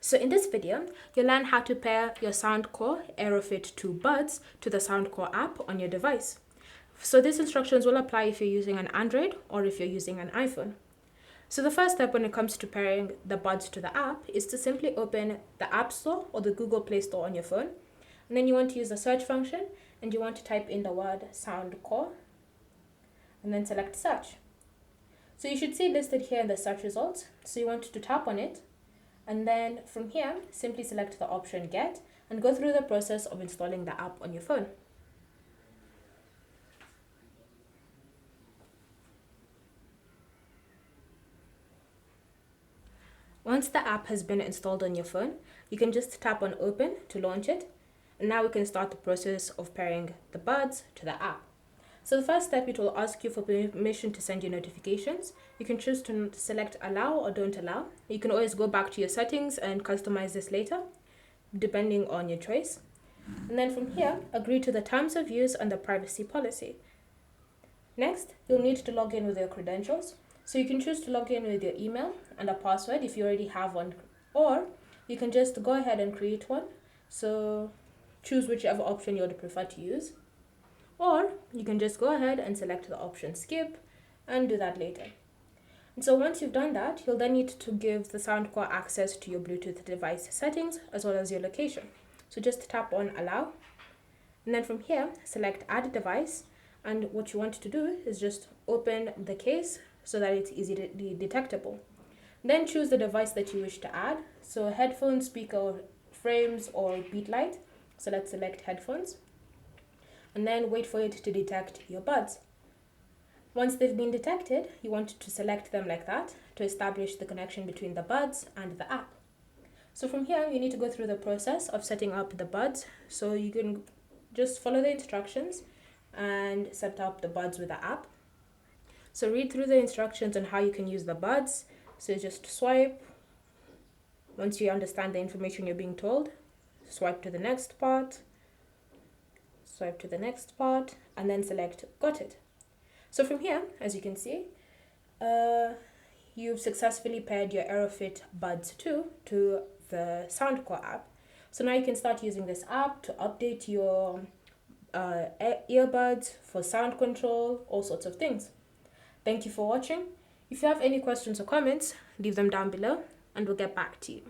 So in this video, you'll learn how to pair your Soundcore Aerofit 2 buds to the Soundcore app on your device. So these instructions will apply if you're using an Android or if you're using an iPhone. So the first step when it comes to pairing the buds to the app is to simply open the App Store or the Google Play Store on your phone. And then you want to use the search function and you want to type in the word Soundcore and then select search. So you should see listed here in the search results. So you want to tap on it. And then from here, simply select the option Get and go through the process of installing the app on your phone. Once the app has been installed on your phone, you can just tap on Open to launch it. And now we can start the process of pairing the buds to the app. So the first step, it will ask you for permission to send you notifications. You can choose to select allow or don't allow. You can always go back to your settings and customize this later, depending on your choice. And then from here, agree to the terms of use and the privacy policy. Next, you'll need to log in with your credentials. So you can choose to log in with your email and a password if you already have one, or you can just go ahead and create one. So choose whichever option you would prefer to use. Or you can just go ahead and select the option skip and do that later. And so once you've done that, you'll then need to give the Soundcore access to your Bluetooth device settings as well as your location. So just tap on allow. And then from here, select add device. And what you want to do is just open the case so that it's easily detectable. Then choose the device that you wish to add. So headphones, speaker, frames, or beat light. So let's select headphones. And then wait for it to detect your buds. Once they've been detected, you want to select them like that to establish the connection between the buds and the app. So from here, you need to go through the process of setting up the buds. So you can just follow the instructions and set up the buds with the app. So read through the instructions on how you can use the buds. So just swipe. Once you understand the information you're being told, swipe to the next part. Swipe to the next part and then select got it. So from here, as you can see, you've successfully paired your Aerofit Buds 2 to the Soundcore app. So now you can start using this app to update your earbuds for sound control, all sorts of things. Thank you for watching. If you have any questions or comments, leave them down below and we'll get back to you.